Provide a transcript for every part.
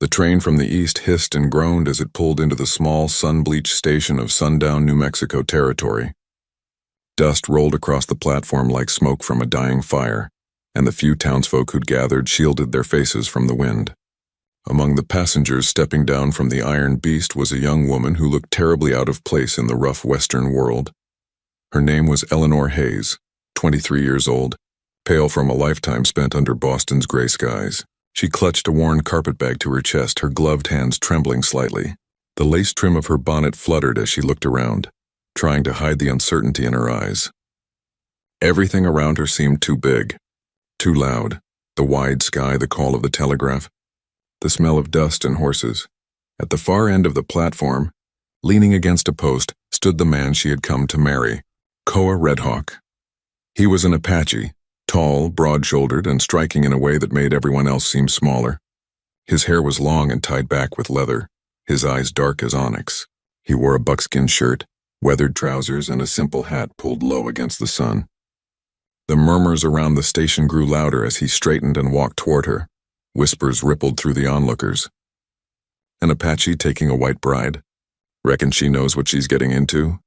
The train from the east hissed and groaned as it pulled into the small, sun-bleached station of Sundown, New Mexico territory. Dust rolled across the platform like smoke from a dying fire, and the few townsfolk who'd gathered shielded their faces from the wind. Among the passengers stepping down from the iron beast was a young woman who looked terribly out of place in the rough Western world. Her name was Eleanor Hayes, 23 years old, pale from a lifetime spent under Boston's gray skies. She clutched a worn carpetbag to her chest, her gloved hands trembling slightly. The lace trim of her bonnet fluttered as she looked around, trying to hide the uncertainty in her eyes. Everything around her seemed too big, too loud. The wide sky, the call of the telegraph, the smell of dust and horses. At the far end of the platform, leaning against a post, stood the man she had come to marry, Koa Redhawk. He was an Apache, tall, broad-shouldered, and striking in a way that made everyone else seem smaller. His hair was long and tied back with leather, his eyes dark as onyx. He wore a buckskin shirt, weathered trousers, and a simple hat pulled low against the sun. The murmurs around the station grew louder as he straightened and walked toward her. Whispers rippled through the onlookers. An Apache taking a white bride? Reckon she knows what she's getting into?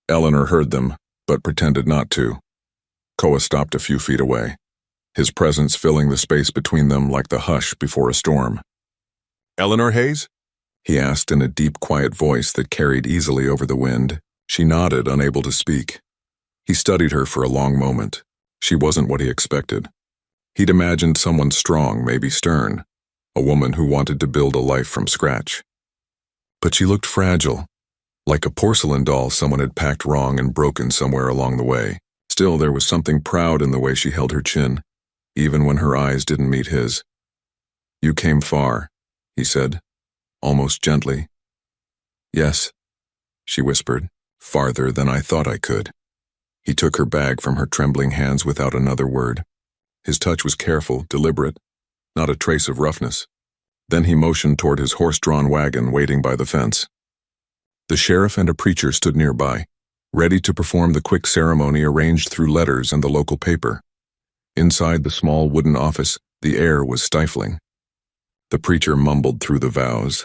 Eleanor heard them, but pretended not to. Koa stopped a few feet away, his presence filling the space between them like the hush before a storm. "Eleanor Hayes?" he asked in a deep, quiet voice that carried easily over the wind. She nodded, unable to speak. He studied her for a long moment. She wasn't what he expected. He'd imagined someone strong, maybe stern, a woman who wanted to build a life from scratch. But she looked fragile, like a porcelain doll someone had packed wrong and broken somewhere along the way. Still, there was something proud in the way she held her chin, even when her eyes didn't meet his. "You came far," he said, almost gently. "Yes," she whispered, "farther than I thought I could." He took her bag from her trembling hands without another word. His touch was careful, deliberate, not a trace of roughness. Then he motioned toward his horse-drawn wagon waiting by the fence. The sheriff and a preacher stood nearby, ready to perform the quick ceremony arranged through letters and the local paper. Inside the small wooden office, the air was stifling. The preacher mumbled through the vows,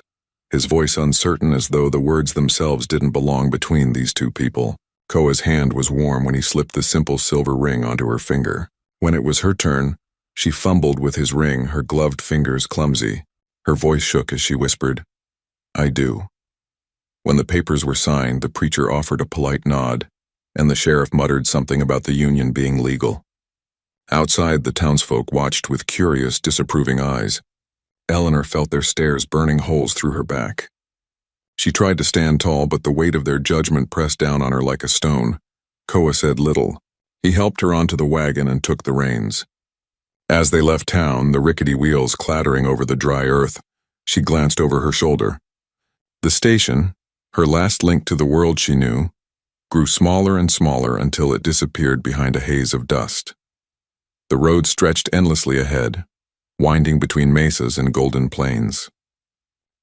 his voice uncertain as though the words themselves didn't belong between these two people. Koa's hand was warm when he slipped the simple silver ring onto her finger. When it was her turn, she fumbled with his ring, her gloved fingers clumsy. Her voice shook as she whispered, "I do." When the papers were signed, the preacher offered a polite nod, and the sheriff muttered something about the union being legal. Outside, the townsfolk watched with curious, disapproving eyes. Eleanor felt their stares burning holes through her back. She tried to stand tall, but the weight of their judgment pressed down on her like a stone. Koa said little. He helped her onto the wagon and took the reins. As they left town, the rickety wheels clattering over the dry earth, she glanced over her shoulder. The station, her last link to the world she knew, grew smaller and smaller until it disappeared behind a haze of dust. The road stretched endlessly ahead, winding between mesas and golden plains.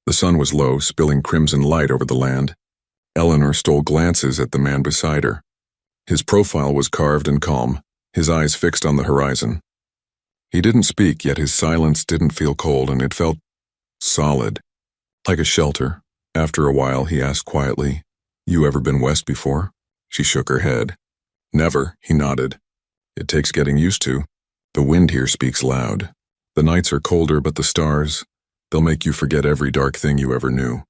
The sun was low, spilling crimson light over the land. Eleanor stole glances at the man beside her. His profile was carved and calm, his eyes fixed on the horizon. He didn't speak, yet his silence didn't feel cold, and it felt solid, like a shelter. After a while, he asked quietly, "You ever been west before?" She shook her head. "Never," he nodded. "It takes getting used to. The wind here speaks loud. The nights are colder, but the stars, they'll make you forget every dark thing you ever knew."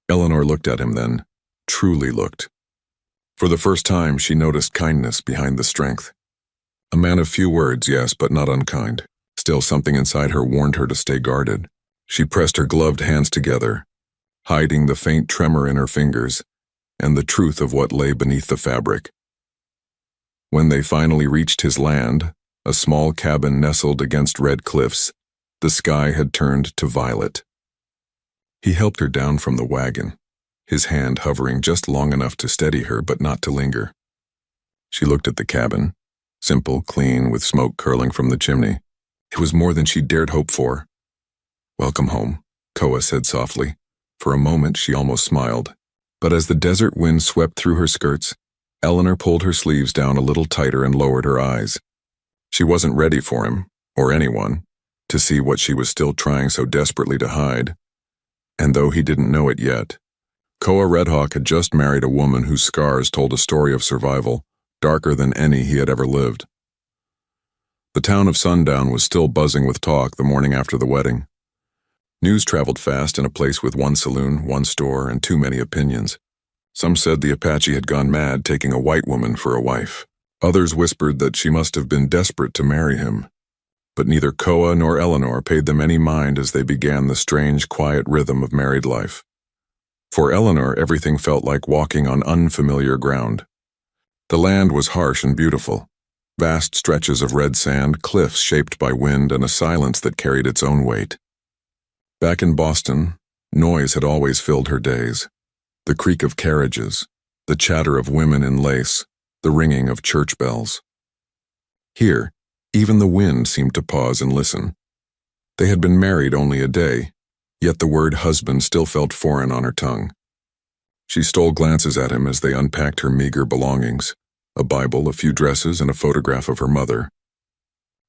Eleanor looked at him then, truly looked. For the first time, she noticed kindness behind the strength. A man of few words, yes, but not unkind. Still, something inside her warned her to stay guarded. She pressed her gloved hands together, hiding the faint tremor in her fingers and the truth of what lay beneath the fabric. When they finally reached his land, a small cabin nestled against red cliffs, the sky had turned to violet. He helped her down from the wagon, his hand hovering just long enough to steady her but not to linger. She looked at the cabin, simple, clean, with smoke curling from the chimney. It was more than she dared hope for. "Welcome home," Koa said softly. For a moment she almost smiled, but as the desert wind swept through her skirts, Eleanor pulled her sleeves down a little tighter and lowered her eyes. She wasn't ready for him, or anyone, to see what she was still trying so desperately to hide. And though he didn't know it yet, Koa Redhawk had just married a woman whose scars told a story of survival, darker than any he had ever lived. The town of Sundown was still buzzing with talk the morning after the wedding. News traveled fast in a place with one saloon, one store, and too many opinions. Some said the Apache had gone mad taking a white woman for a wife. Others whispered that she must have been desperate to marry him. But neither Koa nor Eleanor paid them any mind as they began the strange, quiet rhythm of married life. For Eleanor, everything felt like walking on unfamiliar ground. The land was harsh and beautiful. Vast stretches of red sand, cliffs shaped by wind, and a silence that carried its own weight. Back in Boston, noise had always filled her days. The creak of carriages, the chatter of women in lace, the ringing of church bells. Here, even the wind seemed to pause and listen. They had been married only a day, yet the word husband still felt foreign on her tongue. She stole glances at him as they unpacked her meager belongings, a Bible, a few dresses, and a photograph of her mother.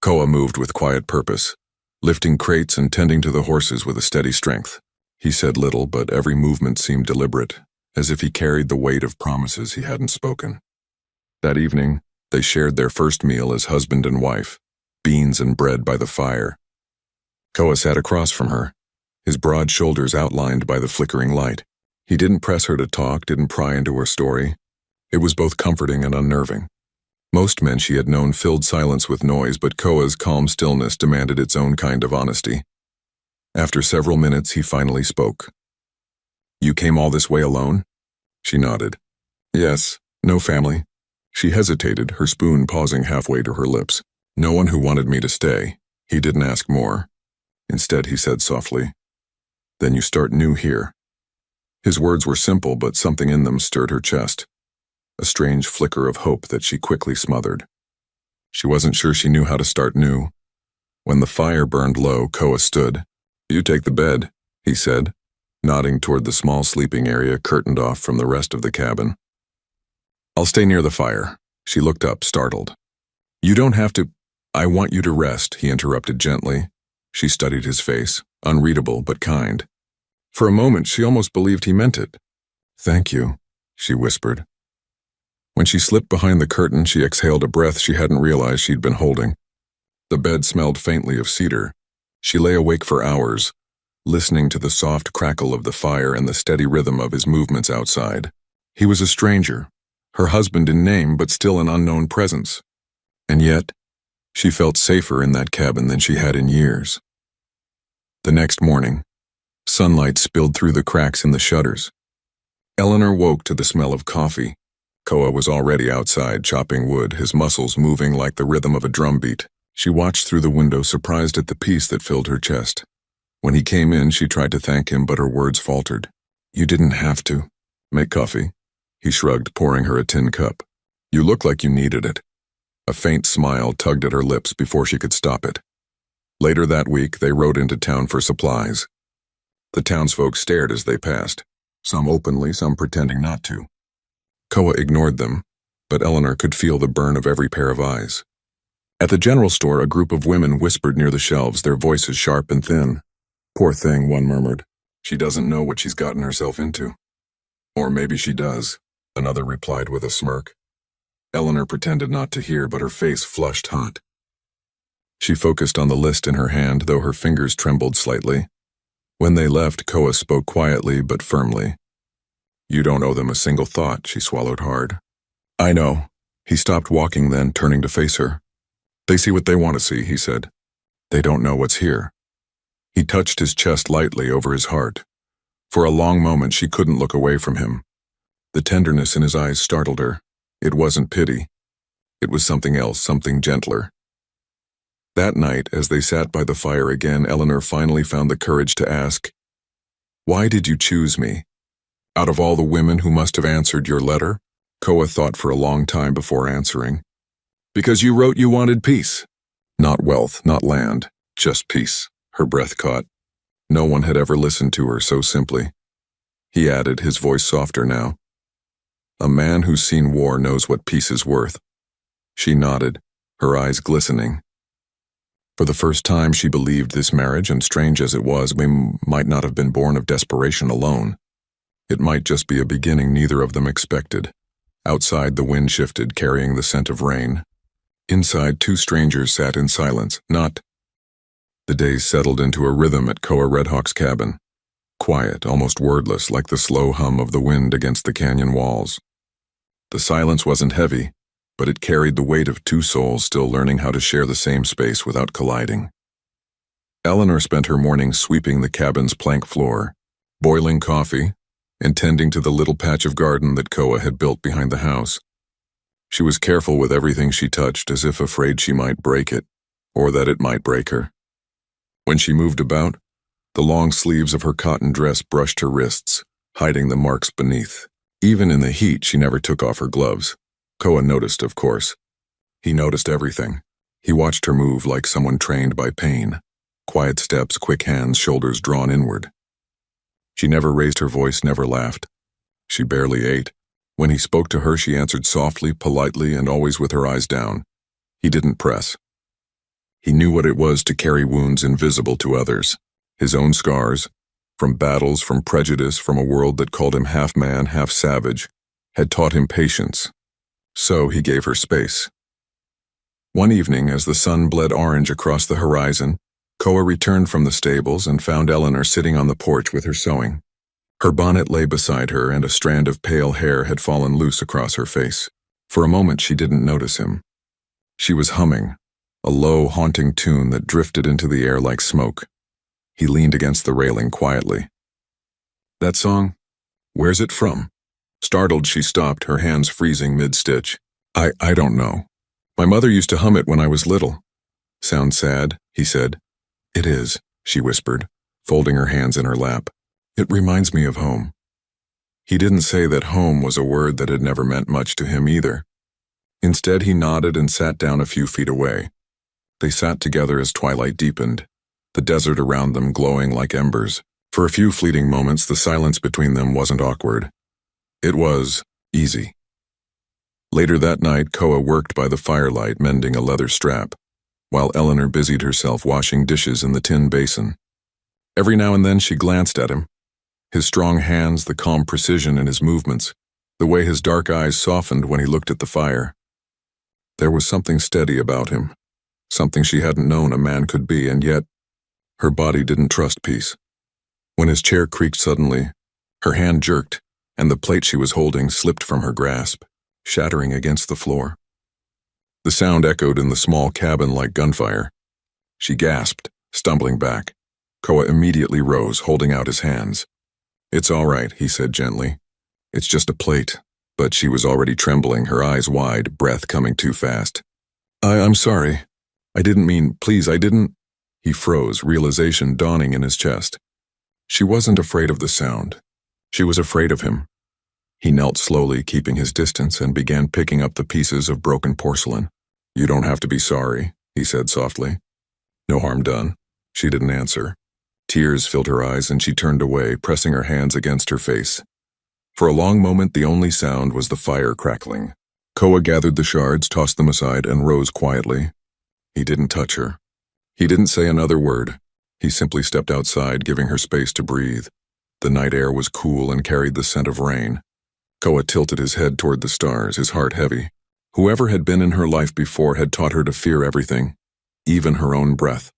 Koa moved with quiet purpose, lifting crates and tending to the horses with a steady strength. He said little, but every movement seemed deliberate, as if he carried the weight of promises he hadn't spoken. That evening, they shared their first meal as husband and wife, beans and bread by the fire. Koa sat across from her, his broad shoulders outlined by the flickering light. He didn't press her to talk, didn't pry into her story. It was both comforting and unnerving. Most men she had known filled silence with noise, but Koa's calm stillness demanded its own kind of honesty. After several minutes, he finally spoke. "You came all this way alone?" She nodded. "Yes, no family." She hesitated, her spoon pausing halfway to her lips. "No one who wanted me to stay." He didn't ask more. Instead, he said softly, "Then you start new here." His words were simple, but something in them stirred her chest. A strange flicker of hope that she quickly smothered. She wasn't sure she knew how to start new. When the fire burned low, Koa stood. "You take the bed," he said, nodding toward the small sleeping area curtained off from the rest of the cabin. "I'll stay near the fire." She looked up, startled. "You don't have to—" "I want you to rest," he interrupted gently. She studied his face, unreadable but kind. For a moment, she almost believed he meant it. "Thank you," she whispered. When she slipped behind the curtain, she exhaled a breath she hadn't realized she'd been holding. The bed smelled faintly of cedar. She lay awake for hours, listening to the soft crackle of the fire and the steady rhythm of his movements outside. He was a stranger, her husband in name, but still an unknown presence. And yet, she felt safer in that cabin than she had in years. The next morning, sunlight spilled through the cracks in the shutters. Eleanor woke to the smell of coffee. Koa was already outside chopping wood, his muscles moving like the rhythm of a drumbeat. She watched through the window, surprised at the peace that filled her chest. When he came in, she tried to thank him, but her words faltered. "You didn't have to." "Make coffee?" He shrugged, pouring her a tin cup. "You look like you needed it." A faint smile tugged at her lips before she could stop it. Later that week, they rode into town for supplies. The townsfolk stared as they passed, some openly, some pretending not to. Koa ignored them, but Eleanor could feel the burn of every pair of eyes. At the general store, a group of women whispered near the shelves, their voices sharp and thin. "Poor thing," one murmured. "She doesn't know what she's gotten herself into." "Or maybe she does," another replied with a smirk. Eleanor pretended not to hear, but her face flushed hot. She focused on the list in her hand, though her fingers trembled slightly. When they left, Koa spoke quietly but firmly. "You don't owe them a single thought," she swallowed hard. "I know." He stopped walking then, turning to face her. "They see what they want to see," he said. "They don't know what's here." He touched his chest lightly over his heart. For a long moment, she couldn't look away from him. The tenderness in his eyes startled her. It wasn't pity. It was something else, something gentler. That night, as they sat by the fire again, Eleanor finally found the courage to ask, "Why did you choose me? Out of all the women who must have answered your letter?" Koa thought for a long time before answering. "Because you wrote you wanted peace." "Not wealth, not land, just peace." Her breath caught. No one had ever listened to her so simply. He added, his voice softer now. "A man who's seen war knows what peace is worth." She nodded, her eyes glistening. For the first time, she believed this marriage, and strange as it was, might not have been born of desperation alone. It might just be a beginning neither of them expected. Outside, the wind shifted, carrying the scent of rain. Inside, two strangers sat in silence, not. The days settled into a rhythm at Koa Redhawk's cabin. Quiet, almost wordless, like the slow hum of the wind against the canyon walls. The silence wasn't heavy, but it carried the weight of two souls still learning how to share the same space without colliding. Eleanor spent her mornings sweeping the cabin's plank floor, boiling coffee, and tending to the little patch of garden that Koa had built behind the house. She was careful with everything she touched, as if afraid she might break it, or that it might break her. When she moved about, the long sleeves of her cotton dress brushed her wrists, hiding the marks beneath. Even in the heat, she never took off her gloves. Koa noticed, of course. He noticed everything. He watched her move like someone trained by pain. Quiet steps, quick hands, shoulders drawn inward. She never raised her voice, never laughed. She barely ate. When he spoke to her, she answered softly, politely, and always with her eyes down. He didn't press. He knew what it was to carry wounds invisible to others. His own scars, from battles, from prejudice, from a world that called him half man, half savage, had taught him patience. So he gave her space. One evening, as the sun bled orange across the horizon, Koa returned from the stables and found Eleanor sitting on the porch with her sewing. Her bonnet lay beside her, and a strand of pale hair had fallen loose across her face. For a moment she didn't notice him. She was humming, a low, haunting tune that drifted into the air like smoke. He leaned against the railing quietly. "That song? Where's it from?" Startled, she stopped, her hands freezing mid-stitch. I don't know. My mother used to hum it when I was little." "Sounds sad," he said. "It is," she whispered, folding her hands in her lap. "It reminds me of home." He didn't say that home was a word that had never meant much to him either. Instead, he nodded and sat down a few feet away. They sat together as twilight deepened, the desert around them glowing like embers. For a few fleeting moments, the silence between them wasn't awkward. It was easy. Later that night, Koa worked by the firelight mending a leather strap, while Eleanor busied herself washing dishes in the tin basin. Every now and then she glanced at him. His strong hands, the calm precision in his movements, the way his dark eyes softened when he looked at the fire. There was something steady about him, something she hadn't known a man could be, and yet her body didn't trust peace. When his chair creaked suddenly, her hand jerked, and the plate she was holding slipped from her grasp, shattering against the floor. The sound echoed in the small cabin like gunfire. She gasped, stumbling back. Koa immediately rose, holding out his hands. "It's all right," he said gently. "It's just a plate." But she was already trembling, her eyes wide, breath coming too fast. I'm sorry. I didn't mean, please, I didn't." He froze, realization dawning in his chest. She wasn't afraid of the sound. She was afraid of him. He knelt slowly, keeping his distance, and began picking up the pieces of broken porcelain. "You don't have to be sorry," he said softly. "No harm done." She didn't answer. Tears filled her eyes, and she turned away, pressing her hands against her face. For a long moment, the only sound was the fire crackling. Koa gathered the shards, tossed them aside, and rose quietly. He didn't touch her. He didn't say another word. He simply stepped outside, giving her space to breathe. The night air was cool and carried the scent of rain. Koa tilted his head toward the stars, his heart heavy. Whoever had been in her life before had taught her to fear everything, even her own breath.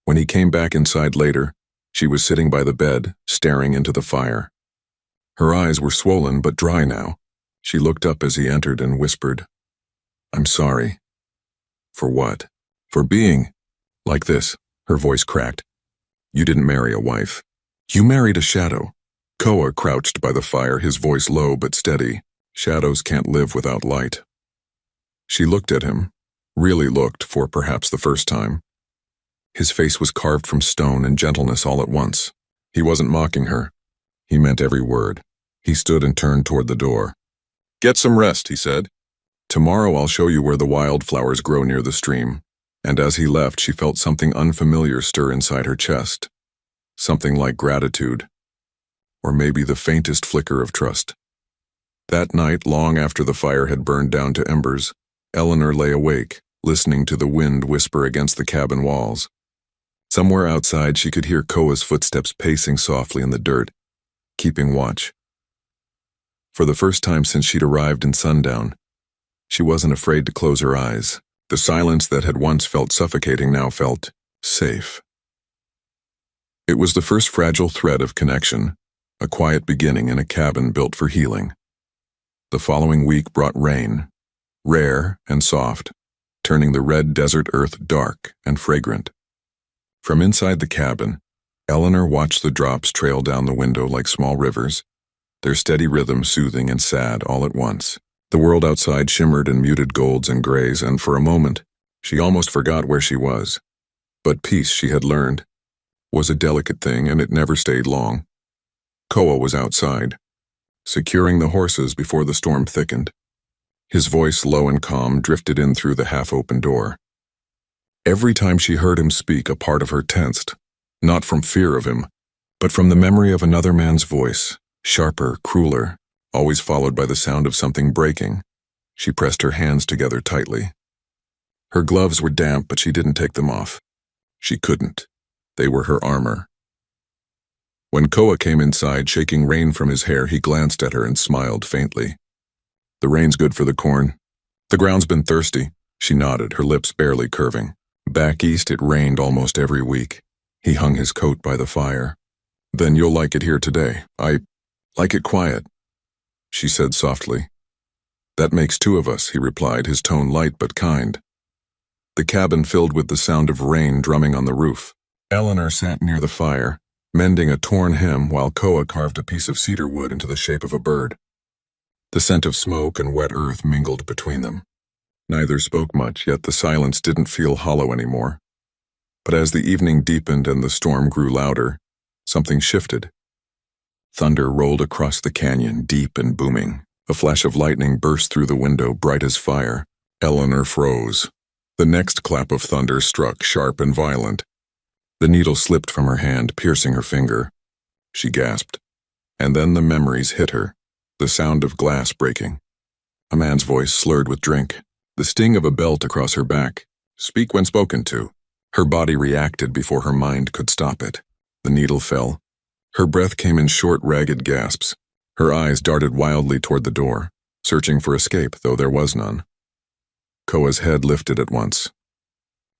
When he came back inside later, she was sitting by the bed, staring into the fire. Her eyes were swollen but dry now. She looked up as he entered and whispered, "I'm sorry." "For what?" "For being like this." Her voice cracked. "You didn't marry a wife. You married a shadow." Koa crouched by the fire, his voice low but steady. "Shadows can't live without light." She looked at him, really looked for perhaps the first time. His face was carved from stone and gentleness all at once. He wasn't mocking her. He meant every word. He stood and turned toward the door. "Get some rest," he said. "Tomorrow I'll show you where the wildflowers grow near the stream." And as he left, she felt something unfamiliar stir inside her chest. Something like gratitude, or maybe the faintest flicker of trust. That night, long after the fire had burned down to embers, Eleanor lay awake, listening to the wind whisper against the cabin walls. Somewhere outside, she could hear Koa's footsteps pacing softly in the dirt, keeping watch. For the first time since she'd arrived in sundown, she wasn't afraid to close her eyes. The silence that had once felt suffocating now felt safe. It was the first fragile thread of connection, a quiet beginning in a cabin built for healing. The following week brought rain, rare and soft, turning the red desert earth dark and fragrant. From inside the cabin, Eleanor watched the drops trail down the window like small rivers, their steady rhythm soothing and sad all at once. The world outside shimmered in muted golds and grays, and for a moment, she almost forgot where she was. But peace, she had learned, was a delicate thing, and it never stayed long. Koa was outside, securing the horses before the storm thickened. His voice, low and calm, drifted in through the half-open door. Every time she heard him speak, a part of her tensed, not from fear of him, but from the memory of another man's voice, sharper, crueler, always followed by the sound of something breaking. She pressed her hands together tightly. Her gloves were damp, but she didn't take them off. She couldn't. They were her armor. When Koa came inside, shaking rain from his hair, he glanced at her and smiled faintly. "The rain's good for the corn. The ground's been thirsty." She nodded, her lips barely curving. Back east it rained almost every week. He hung his coat by the fire. "Then you'll like it here today. I like it quiet," she said softly. "That makes two of us," he replied, his tone light but kind. The cabin filled with the sound of rain drumming on the roof. Eleanor sat near the fire, mending a torn hem while Koa carved a piece of cedar wood into the shape of a bird. The scent of smoke and wet earth mingled between them. Neither spoke much, yet the silence didn't feel hollow anymore. But as the evening deepened and the storm grew louder, something shifted. Thunder rolled across the canyon, deep and booming. A flash of lightning burst through the window, bright as fire. Eleanor froze. The next clap of thunder struck, sharp and violent. The needle slipped from her hand, piercing her finger. She gasped. And then the memories hit her. The sound of glass breaking. A man's voice slurred with drink. The sting of a belt across her back. "Speak when spoken to." Her body reacted before her mind could stop it. The needle fell. Her breath came in short, ragged gasps. Her eyes darted wildly toward the door, searching for escape, though there was none. Koa's head lifted at once.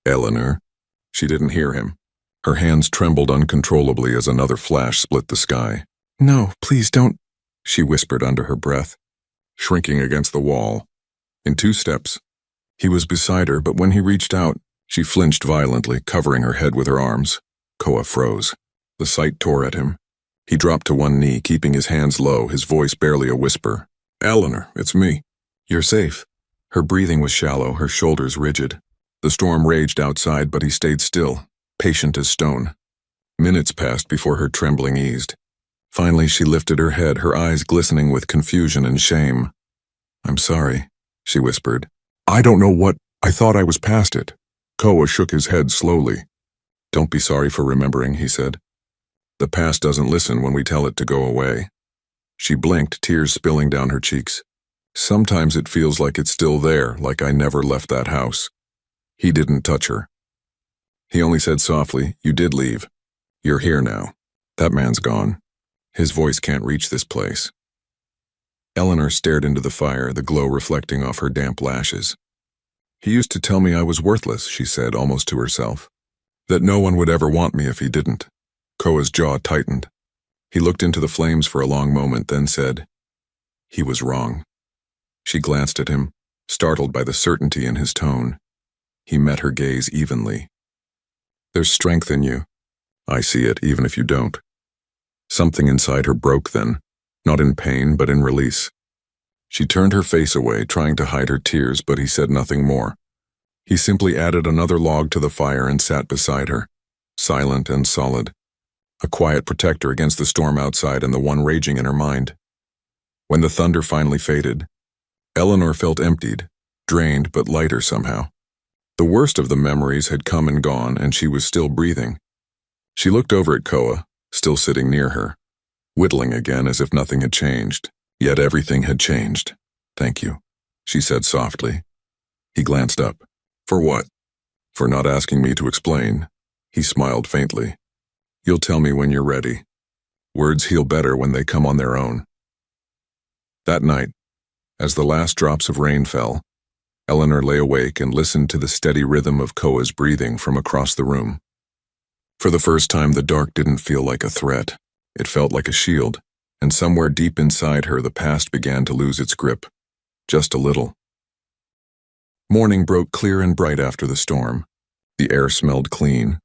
"Eleanor." She didn't hear him. Her hands trembled uncontrollably as another flash split the sky. "No, please don't," she whispered under her breath, shrinking against the wall. In 2 steps, he was beside her, but when he reached out, she flinched violently, covering her head with her arms. Koa froze. The sight tore at him. He dropped to one knee, keeping his hands low, his voice barely a whisper. "Eleanor, it's me." "You're safe." Her breathing was shallow, her shoulders rigid. The storm raged outside, but he stayed still, patient as stone. Minutes passed before her trembling eased. Finally, she lifted her head, her eyes glistening with confusion and shame. "I'm sorry," she whispered. "I don't know what. I thought I was past it." Koa shook his head slowly. "Don't be sorry for remembering," he said. "The past doesn't listen when we tell it to go away." She blinked, tears spilling down her cheeks. "Sometimes it feels like it's still there, like I never left that house." He didn't touch her. He only said softly, "You did leave. You're here now. That man's gone. His voice can't reach this place." Eleanor stared into the fire, the glow reflecting off her damp lashes. "He used to tell me I was worthless," she said, almost to herself. "That no one would ever want me if he didn't." Koa's jaw tightened. He looked into the flames for a long moment, then said, "He was wrong." She glanced at him, startled by the certainty in his tone. He met her gaze evenly. "There's strength in you. I see it, even if you don't." Something inside her broke then, not in pain, but in release. She turned her face away, trying to hide her tears, but he said nothing more. He simply added another log to the fire and sat beside her, silent and solid, a quiet protector against the storm outside and the one raging in her mind. When the thunder finally faded, Eleanor felt emptied, drained but lighter somehow. The worst of the memories had come and gone, and she was still breathing. She looked over at Koa, still sitting near her, whittling again as if nothing had changed. Yet everything had changed. "Thank you," she said softly. He glanced up. For what? For not asking me to explain. He smiled faintly. You'll tell me when you're ready. Words heal better when they come on their own. That night, as the last drops of rain fell, Eleanor lay awake and listened to the steady rhythm of Koa's breathing from across the room. For the first time, the dark didn't feel like a threat. It felt like a shield, and somewhere deep inside her the past began to lose its grip. Just a little. Morning broke clear and bright after the storm. The air smelled clean,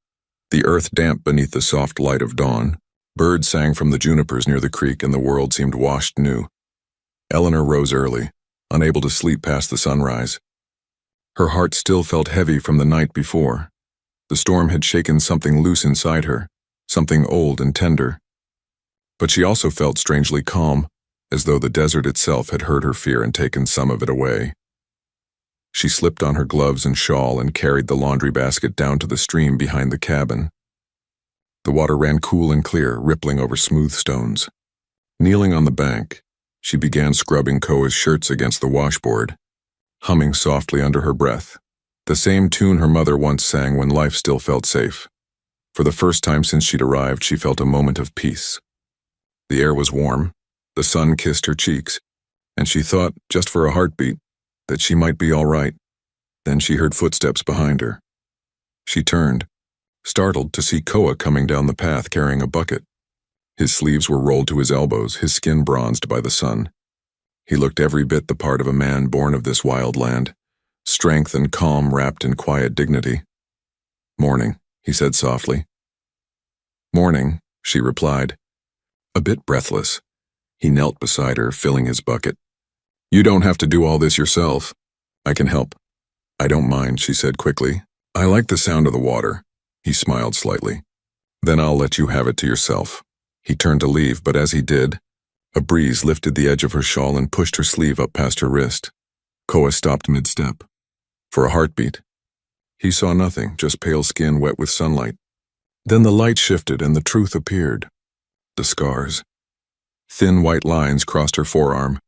the earth damp beneath the soft light of dawn. Birds sang from the junipers near the creek, and the world seemed washed new. Eleanor rose early, unable to sleep past the sunrise. Her heart still felt heavy from the night before. The storm had shaken something loose inside her, something old and tender. But she also felt strangely calm, as though the desert itself had heard her fear and taken some of it away. She slipped on her gloves and shawl and carried the laundry basket down to the stream behind the cabin. The water ran cool and clear, rippling over smooth stones. Kneeling on the bank, she began scrubbing Koa's shirts against the washboard, humming softly under her breath, the same tune her mother once sang when life still felt safe. For the first time since she'd arrived, she felt a moment of peace. The air was warm, the sun kissed her cheeks, and she thought, just for a heartbeat, that she might be all right. Then she heard footsteps behind her. She turned, startled to see Koa coming down the path carrying a bucket. His sleeves were rolled to his elbows, his skin bronzed by the sun. He looked every bit the part of a man born of this wild land, strength and calm wrapped in quiet dignity. "Morning," he said softly. "Morning," she replied. A bit breathless, he knelt beside her, filling his bucket. "You don't have to do all this yourself. I can help." "I don't mind," she said quickly. "I like the sound of the water." He smiled slightly. "Then I'll let you have it to yourself." He turned to leave, but as he did, a breeze lifted the edge of her shawl and pushed her sleeve up past her wrist. Koa stopped mid-step. For a heartbeat. He saw nothing, just pale skin wet with sunlight. Then the light shifted and the truth appeared. The scars. Thin white lines crossed her forearm,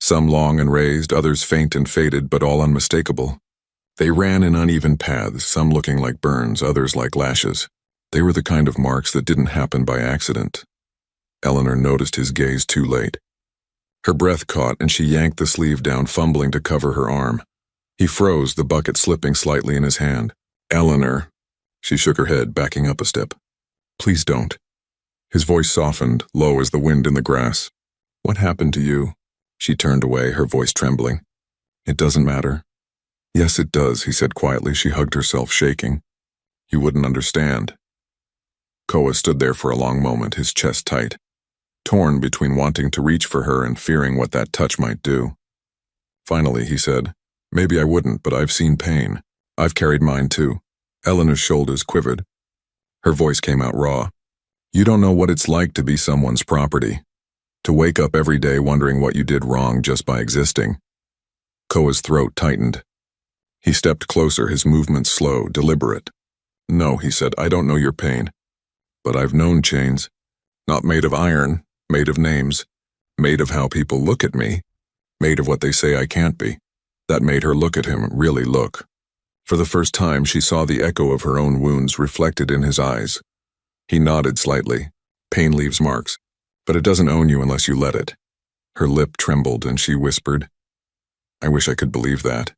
some long and raised, others faint and faded, but all unmistakable. They ran in uneven paths, some looking like burns, others like lashes. They were the kind of marks that didn't happen by accident. Eleanor noticed his gaze too late. Her breath caught and she yanked the sleeve down, fumbling to cover her arm. He froze, the bucket slipping slightly in his hand. "Eleanor." She shook her head, backing up a step. "Please don't." His voice softened, low as the wind in the grass. "What happened to you?" She turned away, her voice trembling. "It doesn't matter." "Yes, it does," he said quietly. She hugged herself, shaking. "You wouldn't understand." Koa stood there for a long moment, his chest tight, torn between wanting to reach for her and fearing what that touch might do. Finally, he said, "Maybe I wouldn't, but I've seen pain. I've carried mine too." Eleanor's shoulders quivered. Her voice came out raw. "You don't know what it's like to be someone's property. To wake up every day wondering what you did wrong just by existing." Koa's throat tightened. He stepped closer, his movements slow, deliberate. "No," he said, "I don't know your pain. But I've known chains. Not made of iron, made of names. Made of how people look at me. Made of what they say I can't be." That made her look at him, really look. For the first time, she saw the echo of her own wounds reflected in his eyes. He nodded slightly. "Pain leaves marks, but it doesn't own you unless you let it." Her lip trembled and she whispered, "I wish I could believe that."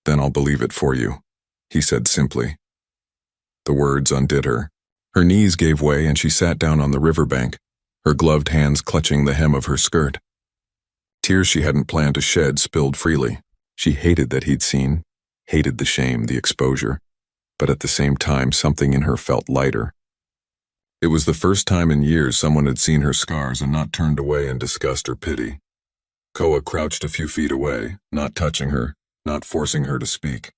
"Then I'll believe it for you," he said simply. The words undid her. Her knees gave way and she sat down on the riverbank, her gloved hands clutching the hem of her skirt. Tears she hadn't planned to shed spilled freely. She hated that he'd seen, hated the shame, the exposure, but at the same time something in her felt lighter. It was the first time in years someone had seen her scars and not turned away in disgust or pity. Koa crouched a few feet away, not touching her, not forcing her to speak.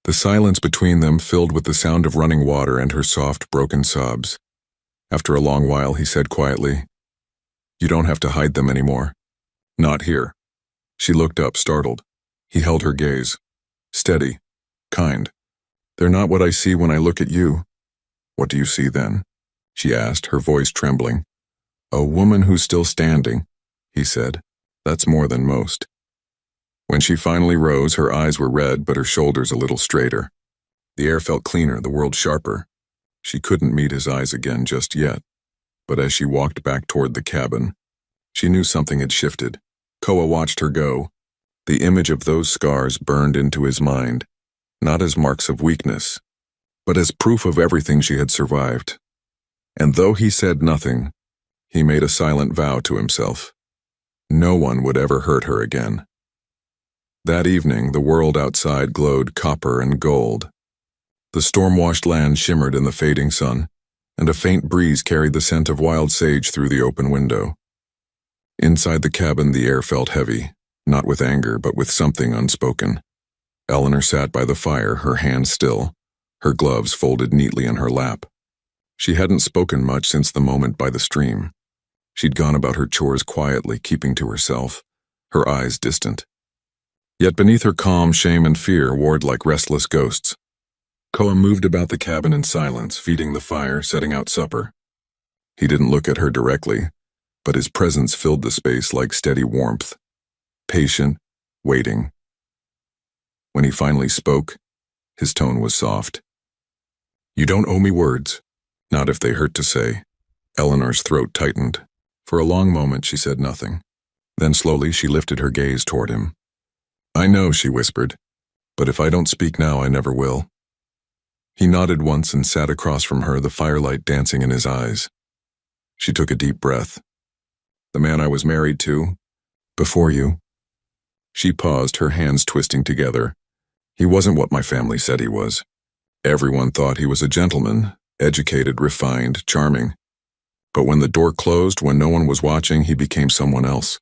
The silence between them filled with the sound of running water and her soft, broken sobs. After a long while, he said quietly, "You don't have to hide them anymore. Not here." She looked up, startled. He held her gaze. Steady, kind. "They're not what I see when I look at you." "What do you see then?" she asked, her voice trembling. "A woman who's still standing," he said. "That's more than most." When she finally rose, her eyes were red, but her shoulders a little straighter. The air felt cleaner, the world sharper. She couldn't meet his eyes again just yet, but as she walked back toward the cabin, she knew something had shifted. Koa watched her go. The image of those scars burned into his mind, not as marks of weakness, but as proof of everything she had survived. And though he said nothing, he made a silent vow to himself. No one would ever hurt her again. That evening, the world outside glowed copper and gold. The storm-washed land shimmered in the fading sun, and a faint breeze carried the scent of wild sage through the open window. Inside the cabin, the air felt heavy, not with anger, but with something unspoken. Eleanor sat by the fire, her hands still, her gloves folded neatly in her lap. She hadn't spoken much since the moment by the stream. She'd gone about her chores quietly, keeping to herself, her eyes distant. Yet beneath her calm, shame and fear warred like restless ghosts. Koa moved about the cabin in silence, feeding the fire, setting out supper. He didn't look at her directly, but his presence filled the space like steady warmth. Patient, waiting. When he finally spoke, his tone was soft. "You don't owe me words, not if they hurt to say." Eleanor's throat tightened. For a long moment she said nothing. Then slowly she lifted her gaze toward him. "I know," she whispered, "but if I don't speak now, I never will." He nodded once and sat across from her, the firelight dancing in his eyes. She took a deep breath. "The man I was married to, before you." She paused, her hands twisting together. "He wasn't what my family said he was. Everyone thought he was a gentleman, educated, refined, charming. But when the door closed, when no one was watching, he became someone else."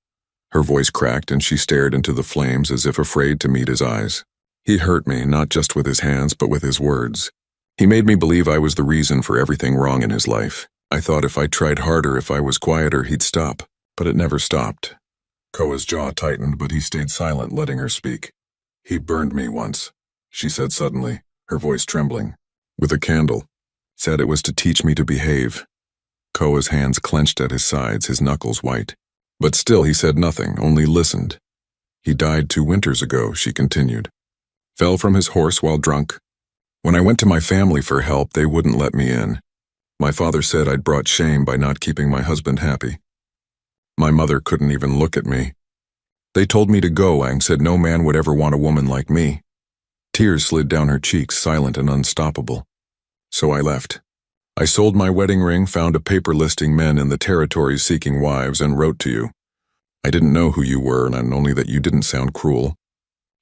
Her voice cracked and she stared into the flames as if afraid to meet his eyes. "He hurt me, not just with his hands, but with his words. He made me believe I was the reason for everything wrong in his life. I thought if I tried harder, if I was quieter, he'd stop. But it never stopped." Koa's jaw tightened, but he stayed silent, letting her speak. "He burned me once," she said suddenly, her voice trembling. "With a candle. Said it was to teach me to behave." Koa's hands clenched at his sides, his knuckles white. But still he said nothing, only listened. "He died 2 winters ago," she continued. "Fell from his horse while drunk. When I went to my family for help, they wouldn't let me in. My father said I'd brought shame by not keeping my husband happy. My mother couldn't even look at me. They told me to go and said no man would ever want a woman like me." Tears slid down her cheeks, silent and unstoppable. "So I left. I sold my wedding ring, found a paper listing men in the territories seeking wives, and wrote to you. I didn't know who you were, and only that you didn't sound cruel.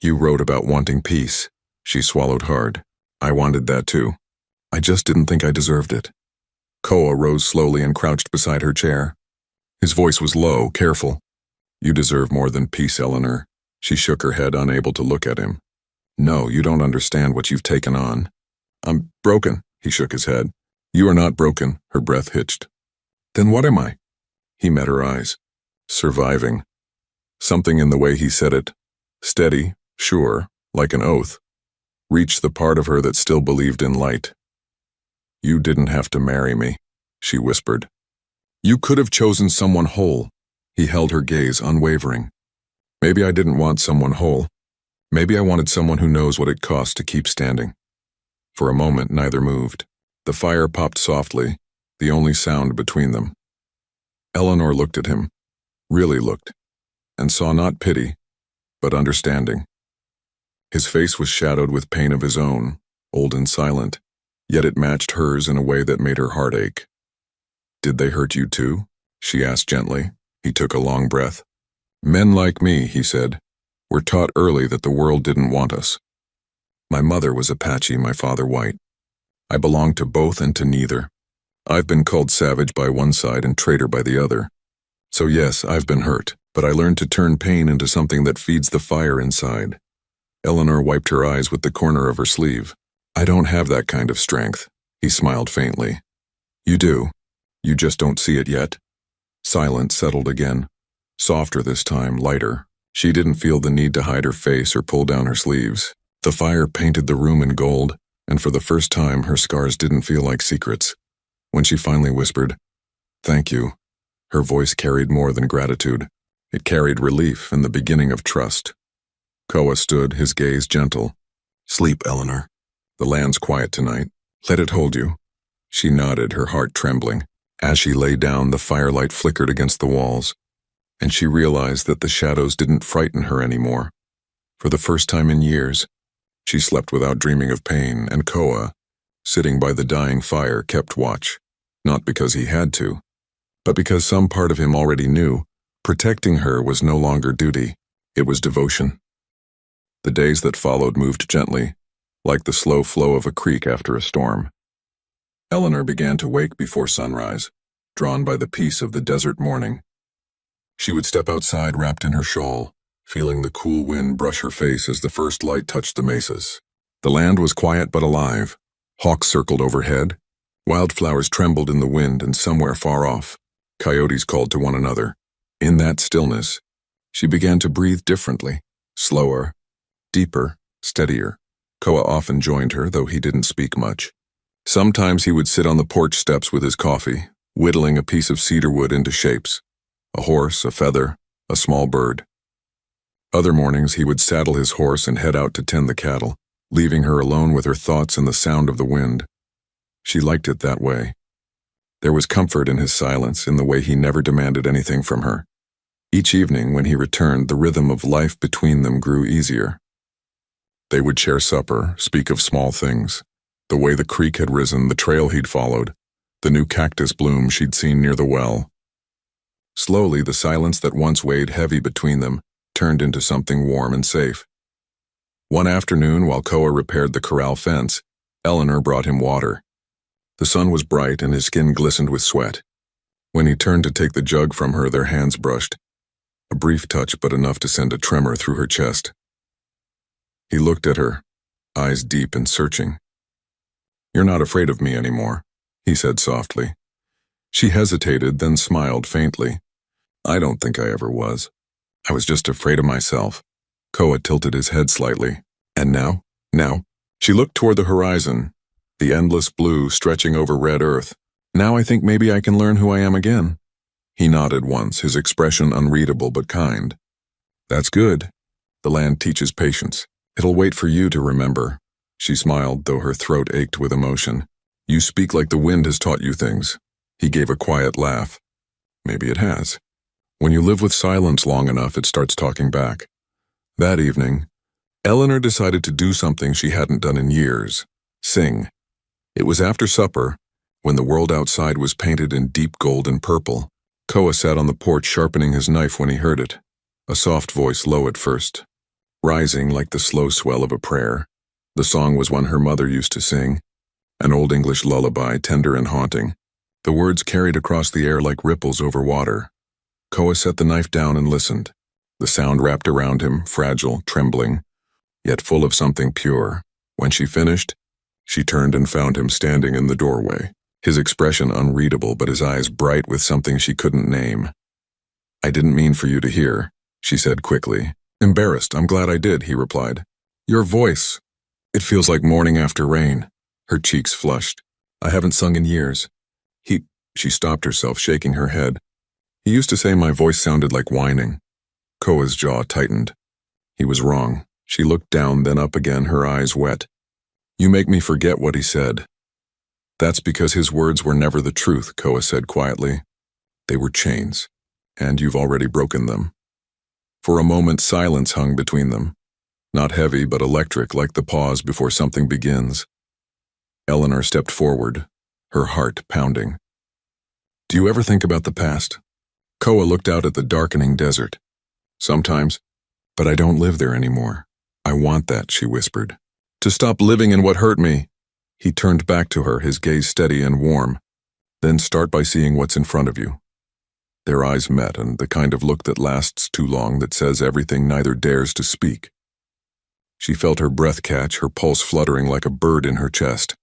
You wrote about wanting peace." She swallowed hard. "I wanted that too. I just didn't think I deserved it." Koa rose slowly and crouched beside her chair. His voice was low, careful. "You deserve more than peace, Eleanor." She shook her head, unable to look at him. "No, you don't understand what you've taken on." "I'm broken," he shook his head. "You are not broken," her breath hitched. "Then what am I?" He met her eyes. Surviving. Something in the way he said it, steady, sure, like an oath, reached the part of her that still believed in light. "You didn't have to marry me," she whispered. "You could have chosen someone whole." He held her gaze, unwavering. "Maybe I didn't want someone whole. Maybe I wanted someone who knows what it costs to keep standing." For a moment, neither moved. The fire popped softly, the only sound between them. Eleanor looked at him, really looked, and saw not pity, but understanding. His face was shadowed with pain of his own, old and silent, yet it matched hers in a way that made her heart ache. "Did they hurt you too?" she asked gently. He took a long breath. "Men like me," he said, "were taught early that the world didn't want us. My mother was Apache, my father white. I belonged to both and to neither. I've been called savage by one side and traitor by the other. So yes, I've been hurt, but I learned to turn pain into something that feeds the fire inside." Eleanor wiped her eyes with the corner of her sleeve. "I don't have that kind of strength," he smiled faintly. "You do. You just don't see it yet." Silence settled again, softer this time, lighter. She didn't feel the need to hide her face or pull down her sleeves. The fire painted the room in gold, and for the first time her scars didn't feel like secrets. When she finally whispered, "Thank you," her voice carried more than gratitude. It carried relief and the beginning of trust. Koa stood, his gaze gentle. Sleep, Eleanor. The land's quiet tonight. Let it hold you. She nodded, her heart trembling. As she lay down, the firelight flickered against the walls, and she realized that the shadows didn't frighten her anymore. For the first time in years, she slept without dreaming of pain, and Koa, sitting by the dying fire, kept watch, not because he had to, but because some part of him already knew protecting her was no longer duty, it was devotion. The days that followed moved gently, like the slow flow of a creek after a storm. Eleanor began to wake before sunrise, drawn by the peace of the desert morning. She would step outside wrapped in her shawl, feeling the cool wind brush her face as the first light touched the mesas. The land was quiet but alive. Hawks circled overhead. Wildflowers trembled in the wind, and somewhere far off, coyotes called to one another. In that stillness, she began to breathe differently, slower, deeper, steadier. Koa often joined her, though he didn't speak much. Sometimes he would sit on the porch steps with his coffee, whittling a piece of cedar wood into shapes. A horse, a feather, a small bird. Other mornings he would saddle his horse and head out to tend the cattle, leaving her alone with her thoughts and the sound of the wind. She liked it that way. There was comfort in his silence, in the way he never demanded anything from her. Each evening, when he returned, the rhythm of life between them grew easier. They would share supper, speak of small things. The way the creek had risen, the trail he'd followed, the new cactus bloom she'd seen near the well. Slowly, the silence that once weighed heavy between them turned into something warm and safe. One afternoon, while Koa repaired the corral fence, Eleanor brought him water. The sun was bright and his skin glistened with sweat. When he turned to take the jug from her, their hands brushed. A brief touch, but enough to send a tremor through her chest. He looked at her, eyes deep and searching. "You're not afraid of me anymore," he said softly. She hesitated, then smiled faintly. "I don't think I ever was. I was just afraid of myself." Koa tilted his head slightly. "And now?" "Now?" She looked toward the horizon, the endless blue stretching over red earth. "Now I think maybe I can learn who I am again." He nodded once, his expression unreadable but kind. "That's good. The land teaches patience. It'll wait for you to remember." She smiled, though her throat ached with emotion. "You speak like the wind has taught you things." He gave a quiet laugh. "Maybe it has. When you live with silence long enough, it starts talking back." That evening, Eleanor decided to do something she hadn't done in years: sing. It was after supper, when the world outside was painted in deep gold and purple. Koa sat on the porch sharpening his knife when he heard it, a soft voice, low at first, rising like the slow swell of a prayer. The song was one her mother used to sing, an old English lullaby, tender and haunting. The words carried across the air like ripples over water. Koa set the knife down and listened. The sound wrapped around him, fragile, trembling, yet full of something pure. When she finished, she turned and found him standing in the doorway, his expression unreadable but his eyes bright with something she couldn't name. "I didn't mean for you to hear," she said quickly. "Embarrassed, I'm glad I did," he replied. "Your voice. It feels like morning after rain." Her cheeks flushed. "I haven't sung in years." She stopped herself, shaking her head. "He used to say my voice sounded like whining." Koa's jaw tightened. He was wrong. She looked down, then up again, her eyes wet. "You make me forget what he said." "That's because his words were never the truth," Koa said quietly. "They were chains, and you've already broken them." For a moment, silence hung between them. Not heavy, but electric, like the pause before something begins. Eleanor stepped forward, her heart pounding. "Do you ever think about the past?" Koa looked out at the darkening desert. "Sometimes, but I don't live there anymore. I want that," she whispered. "To stop living in what hurt me." He turned back to her, his gaze steady and warm. "Then start by seeing what's in front of you." Their eyes met, and the kind of look that lasts too long, that says everything neither dares to speak. She felt her breath catch, her pulse fluttering like a bird in her chest.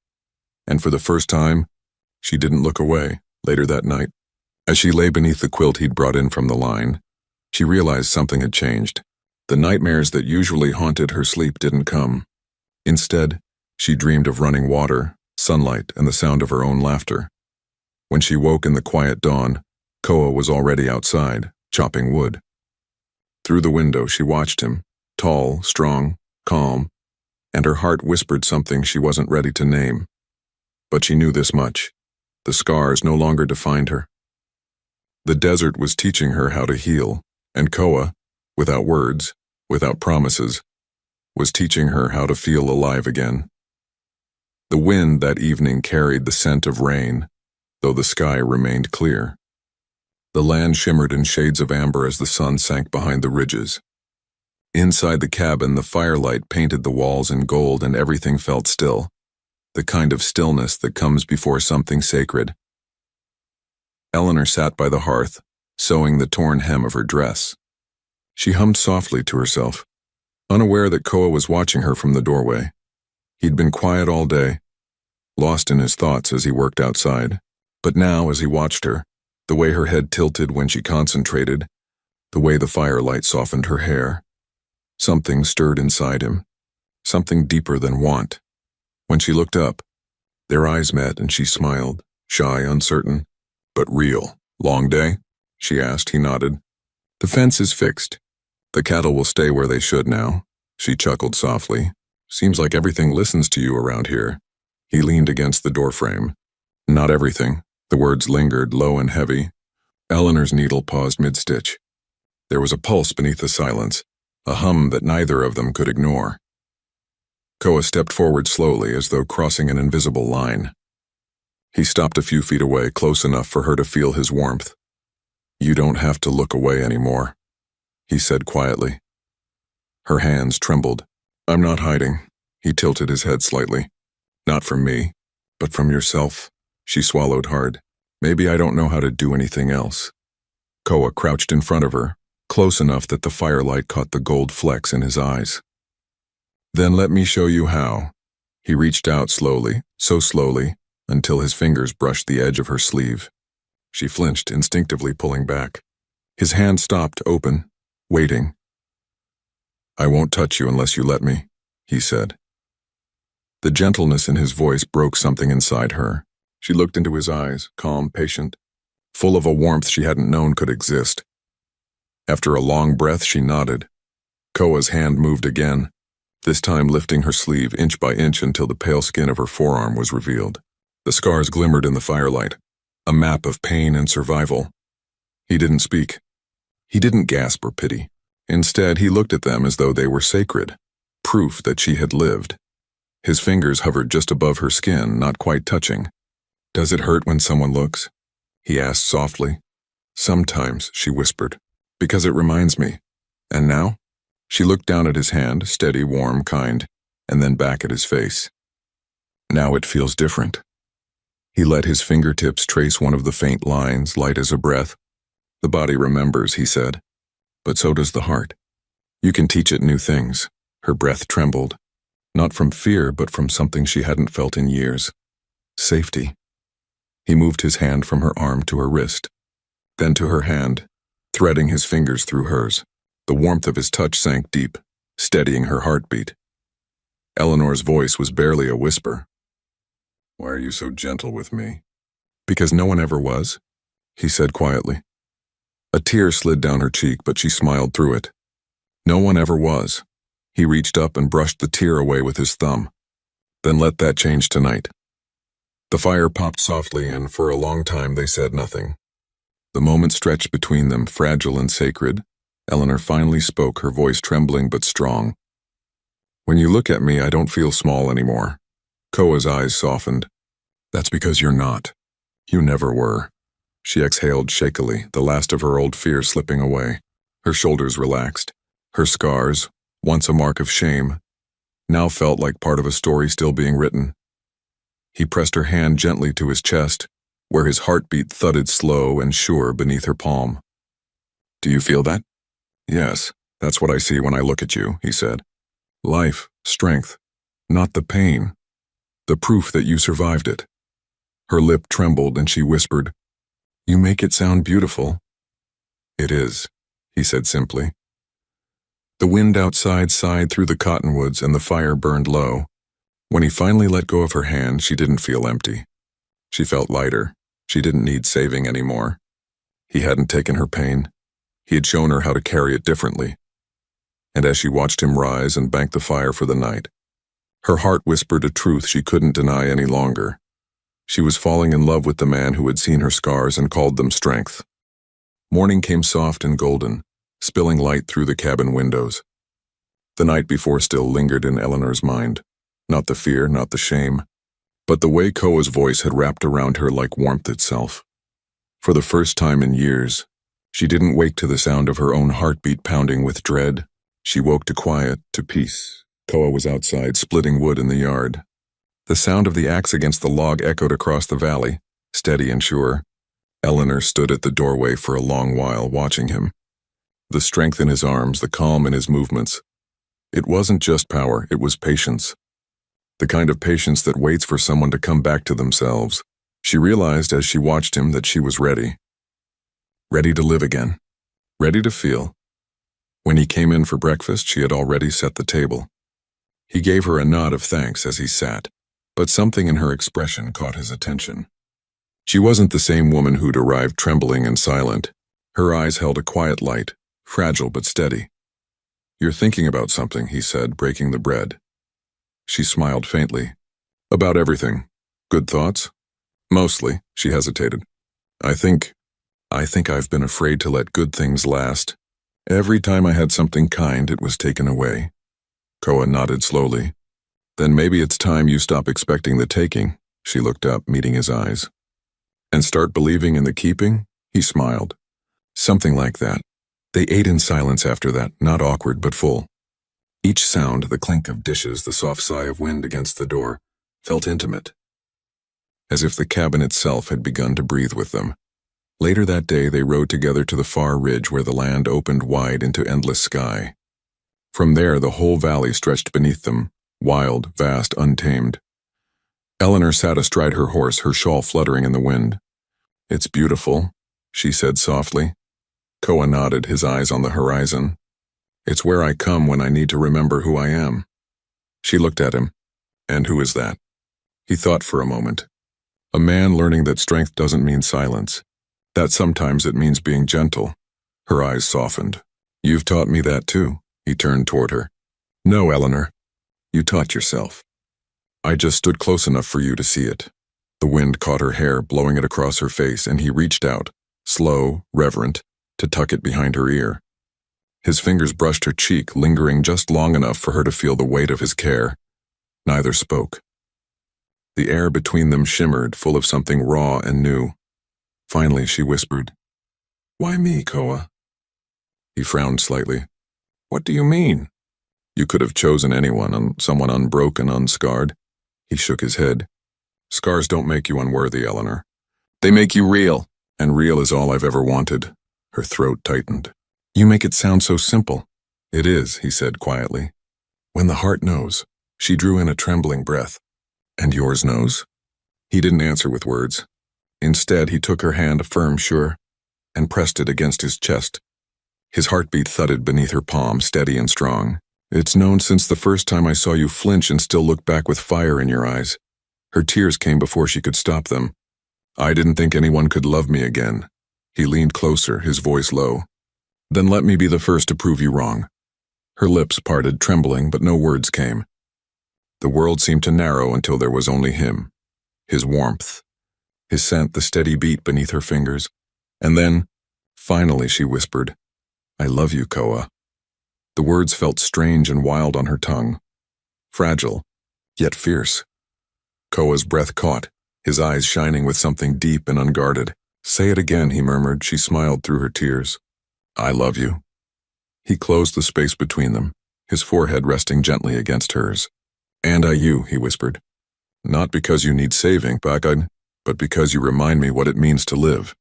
And for the first time, she didn't look away. Later that night, as she lay beneath the quilt he'd brought in from the line, she realized something had changed. The nightmares that usually haunted her sleep didn't come. Instead, she dreamed of running water, sunlight, and the sound of her own laughter. When she woke in the quiet dawn, Koa was already outside, chopping wood. Through the window, she watched him, tall, strong, calm, and her heart whispered something she wasn't ready to name. But she knew this much. The scars no longer defined her. The desert was teaching her how to heal, and Koa, without words, without promises, was teaching her how to feel alive again. The wind that evening carried the scent of rain, though the sky remained clear. The land shimmered in shades of amber as the sun sank behind the ridges. Inside the cabin, the firelight painted the walls in gold and everything felt still, the kind of stillness that comes before something sacred. Eleanor sat by the hearth, sewing the torn hem of her dress. She hummed softly to herself, unaware that Koa was watching her from the doorway. He'd been quiet all day, lost in his thoughts as he worked outside. But now, as he watched her, the way her head tilted when she concentrated, the way the firelight softened her hair, something stirred inside him, something deeper than want. When she looked up, their eyes met and she smiled, shy, uncertain, but real. "Long day?" she asked. He nodded. "The fence is fixed. The cattle will stay where they should now." She chuckled softly. "Seems like everything listens to you around here." He leaned against the doorframe. "Not everything." The words lingered, low and heavy. Eleanor's needle paused mid-stitch. There was a pulse beneath the silence, a hum that neither of them could ignore. Koa stepped forward slowly, as though crossing an invisible line. He stopped a few feet away, close enough for her to feel his warmth. "You don't have to look away anymore," he said quietly. Her hands trembled. "I'm not hiding." He tilted his head slightly. "Not from me, but from yourself." She swallowed hard. "Maybe I don't know how to do anything else." Koa crouched in front of her, close enough that the firelight caught the gold flecks in his eyes. "Then let me show you how." He reached out slowly, so slowly, until his fingers brushed the edge of her sleeve. She flinched, instinctively pulling back. His hand stopped, open, waiting. "I won't touch you unless you let me," he said. The gentleness in his voice broke something inside her. She looked into his eyes, calm, patient, full of a warmth she hadn't known could exist. After a long breath, she nodded. Koa's hand moved again, this time lifting her sleeve inch by inch until the pale skin of her forearm was revealed. The scars glimmered in the firelight, a map of pain and survival. He didn't speak. He didn't gasp or pity. Instead, he looked at them as though they were sacred, proof that she had lived. His fingers hovered just above her skin, not quite touching. "Does it hurt when someone looks?" he asked softly. "Sometimes," she whispered, "because it reminds me." "And now?" She looked down at his hand, steady, warm, kind, and then back at his face. "Now it feels different." He let his fingertips trace one of the faint lines, light as a breath. "The body remembers," he said, "but so does the heart. You can teach it new things." Her breath trembled, not from fear, but from something she hadn't felt in years. Safety. He moved his hand from her arm to her wrist, then to her hand, threading his fingers through hers. The warmth of his touch sank deep, steadying her heartbeat. Eleanor's voice was barely a whisper. "Why are you so gentle with me?" "Because no one ever was," he said quietly. A tear slid down her cheek, but she smiled through it. "No one ever was." He reached up and brushed the tear away with his thumb. "Then let that change tonight." The fire popped softly, and for a long time they said nothing. The moment stretched between them, fragile and sacred. Eleanor finally spoke, her voice trembling but strong. "When you look at me, I don't feel small anymore." Koa's eyes softened. "That's because you're not. You never were." She exhaled shakily, the last of her old fear slipping away. Her shoulders relaxed. Her scars, once a mark of shame, now felt like part of a story still being written. He pressed her hand gently to his chest, where his heartbeat thudded slow and sure beneath her palm. "Do you feel that?" "Yes, that's what I see when I look at you," he said. "Life, strength, not the pain. The proof that you survived it." Her lip trembled and she whispered, "You make it sound beautiful." "It is," he said simply. The wind outside sighed through the cottonwoods and the fire burned low. When he finally let go of her hand, she didn't feel empty. She felt lighter. She didn't need saving anymore. He hadn't taken her pain. He had shown her how to carry it differently. and as she watched him rise and bank the fire for the night, her heart whispered a truth she couldn't deny any longer. She was falling in love with the man who had seen her scars and called them strength. Morning came soft and golden, spilling light through the cabin windows. The night before still lingered in Eleanor's mind, not the fear, not the shame, but the way Koa's voice had wrapped around her like warmth itself. For the first time in years, she didn't wake to the sound of her own heartbeat pounding with dread. She woke to quiet, to peace. Koa was outside, splitting wood in the yard. The sound of the axe against the log echoed across the valley, steady and sure. Eleanor stood at the doorway for a long while, watching him. The strength in his arms, the calm in his movements. It wasn't just power, it was patience. The kind of patience that waits for someone to come back to themselves. She realized as she watched him that she was ready. Ready to live again. Ready to feel. When he came in for breakfast, she had already set the table. He gave her a nod of thanks as he sat, but something in her expression caught his attention. She wasn't the same woman who'd arrived trembling and silent. Her eyes held a quiet light, fragile but steady. "You're thinking about something," he said, breaking the bread. She smiled faintly. "About everything. Good thoughts?" "Mostly," she hesitated. I think I've been afraid to let good things last. Every time I had something kind, it was taken away." Koa nodded slowly. "Then maybe it's time you stop expecting the taking." She looked up, meeting his eyes. "And start believing in the keeping?" He smiled. "Something like that." They ate in silence after that, not awkward but full. Each sound, the clink of dishes, the soft sigh of wind against the door, felt intimate, as if the cabin itself had begun to breathe with them. Later that day, they rode together to the far ridge where the land opened wide into endless sky. From there, the whole valley stretched beneath them, wild, vast, untamed. Eleanor sat astride her horse, her shawl fluttering in the wind. "It's beautiful," she said softly. Koa nodded, his eyes on the horizon. "It's where I come when I need to remember who I am." She looked at him. "And who is that?" He thought for a moment. "A man learning that strength doesn't mean silence, that sometimes it means being gentle." Her eyes softened. "You've taught me that too." He turned toward her. "No, Eleanor. You taught yourself. I just stood close enough for you to see it." The wind caught her hair, blowing it across her face, and he reached out, slow, reverent, to tuck it behind her ear. His fingers brushed her cheek, lingering just long enough for her to feel the weight of his care. Neither spoke. The air between them shimmered, full of something raw and new. Finally, she whispered, "Why me, Koa?" He frowned slightly. "What do you mean?" "You could have chosen anyone, someone unbroken, unscarred." He shook his head. "Scars don't make you unworthy, Eleanor. They make you real, and real is all I've ever wanted." Her throat tightened. "You make it sound so simple." "It is," he said quietly. "When the heart knows." She drew in a trembling breath. "And yours knows?" He didn't answer with words. Instead, he took her hand, firm, sure, and pressed it against his chest. His heartbeat thudded beneath her palm, steady and strong. "It's known since the first time I saw you flinch and still look back with fire in your eyes." Her tears came before she could stop them. "I didn't think anyone could love me again." He leaned closer, his voice low. "Then let me be the first to prove you wrong." Her lips parted, trembling, but no words came. The world seemed to narrow until there was only him, his warmth, his scent, the steady beat beneath her fingers. And then, finally, she whispered, "I love you, Koa." The words felt strange and wild on her tongue, fragile, yet fierce. Koa's breath caught, his eyes shining with something deep and unguarded. "Say it again," he murmured. She smiled through her tears. "I love you." He closed the space between them, his forehead resting gently against hers. "And I you," he whispered. "Not because you need saving, Bagad, but because you remind me what it means to live."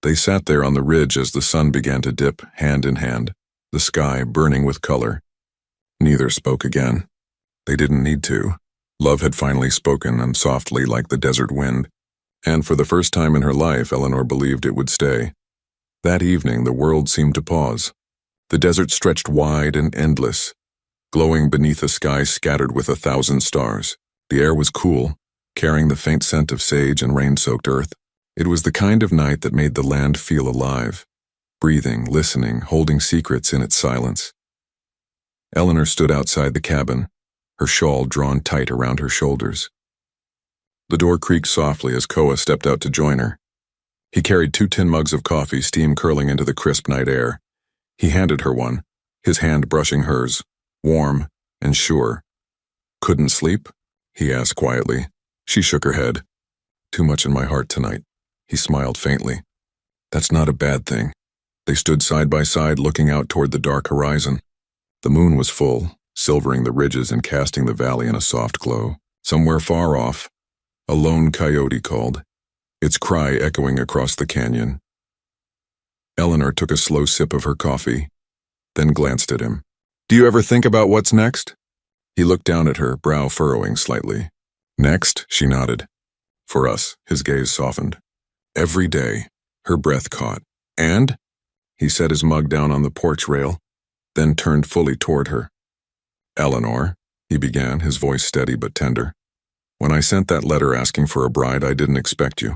They sat there on the ridge as the sun began to dip, hand in hand, the sky burning with color. Neither spoke again. They didn't need to. Love had finally spoken, and softly like the desert wind. And for the first time in her life, Eleanor believed it would stay. That evening, the world seemed to pause. The desert stretched wide and endless, glowing beneath a sky scattered with 1,000 stars. The air was cool, carrying the faint scent of sage and rain-soaked earth. It was the kind of night that made the land feel alive, breathing, listening, holding secrets in its silence. Eleanor stood outside the cabin, her shawl drawn tight around her shoulders. The door creaked softly as Koa stepped out to join her. He carried 2 tin mugs of coffee, steam curling into the crisp night air. He handed her one, his hand brushing hers, warm and sure. "Couldn't sleep?" he asked quietly. She shook her head. "Too much in my heart tonight." He smiled faintly. "That's not a bad thing." They stood side by side, looking out toward the dark horizon. The moon was full, silvering the ridges and casting the valley in a soft glow. Somewhere far off, a lone coyote called, its cry echoing across the canyon. Eleanor took a slow sip of her coffee, then glanced at him. "Do you ever think about what's next?" He looked down at her, brow furrowing slightly. "Next," she nodded. "For us," his gaze softened. "Every day," her breath caught. "And?" He set his mug down on the porch rail, then turned fully toward her. "Eleanor," he began, his voice steady but tender. "When I sent that letter asking for a bride, I didn't expect you.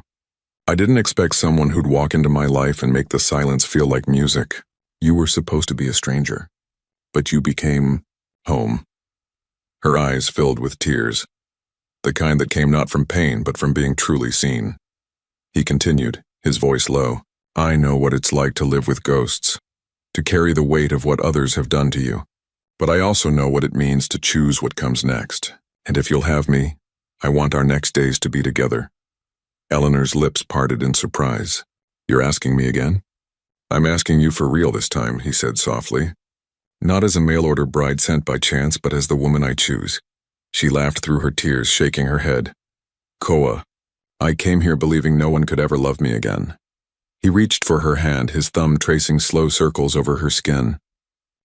I didn't expect someone who'd walk into my life and make the silence feel like music. You were supposed to be a stranger. But you became home." Her eyes filled with tears, the kind that came not from pain but from being truly seen. He continued, his voice low. "I know what it's like to live with ghosts, to carry the weight of what others have done to you. But I also know what it means to choose what comes next. And if you'll have me, I want our next days to be together." Eleanor's lips parted in surprise. "You're asking me again?" "I'm asking you for real this time," he said softly. "Not as a mail-order bride sent by chance, but as the woman I choose." She laughed through her tears, shaking her head. "Koa, I came here believing no one could ever love me again." He reached for her hand, his thumb tracing slow circles over her skin.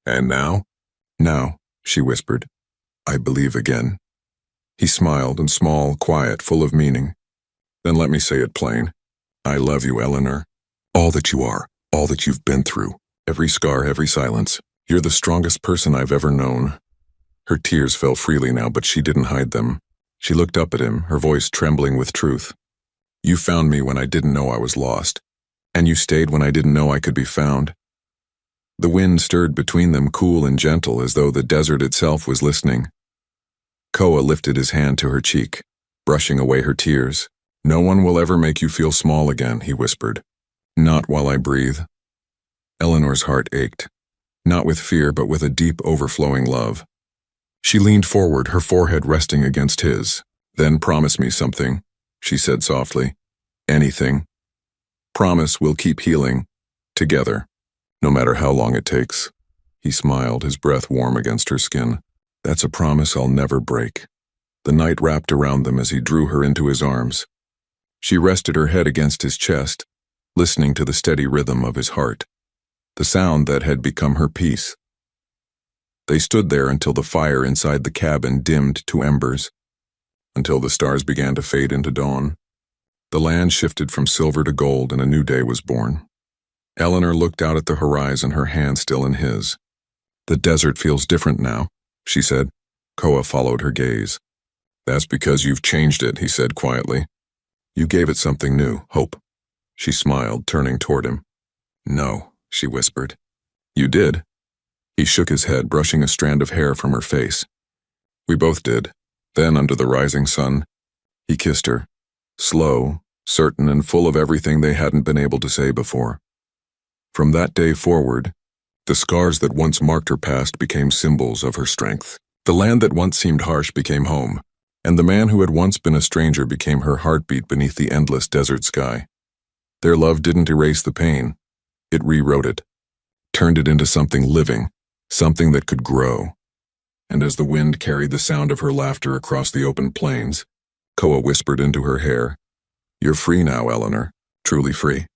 "And now?" "Now," she whispered, "I believe again." He smiled, and small, quiet, full of meaning. "Then let me say it plain. I love you, Eleanor. All that you are, all that you've been through, every scar, every silence. You're the strongest person I've ever known." Her tears fell freely now, but she didn't hide them. She looked up at him, her voice trembling with truth. "You found me when I didn't know I was lost. And you stayed when I didn't know I could be found." The wind stirred between them, cool and gentle, as though the desert itself was listening. Koa lifted his hand to her cheek, brushing away her tears. "No one will ever make you feel small again," he whispered. "Not while I breathe." Eleanor's heart ached, not with fear but with a deep, overflowing love. She leaned forward, her forehead resting against his. "Then promise me something," she said softly. "Anything. Promise we'll keep healing, together, no matter how long it takes." He smiled, his breath warm against her skin. "That's a promise I'll never break." The night wrapped around them as he drew her into his arms. She rested her head against his chest, listening to the steady rhythm of his heart, the sound that had become her peace. They stood there until the fire inside the cabin dimmed to embers, until the stars began to fade into dawn. The land shifted from silver to gold and a new day was born. Eleanor looked out at the horizon, her hand still in his. "The desert feels different now," she said. Koa followed her gaze. "That's because you've changed it," he said quietly. "You gave it something new, hope." She smiled, turning toward him. "No," she whispered. "You did." He shook his head, brushing a strand of hair from her face. "We both did." Then, under the rising sun, he kissed her, slow, certain and full of everything they hadn't been able to say before. From that day forward, the scars that once marked her past became symbols of her strength. The land that once seemed harsh became home, and the man who had once been a stranger became her heartbeat beneath the endless desert sky. Their love didn't erase the pain. It rewrote it, turned it into something living, something that could grow. And as the wind carried the sound of her laughter across the open plains, Koa whispered into her hair, "You're free now, Eleanor, truly free."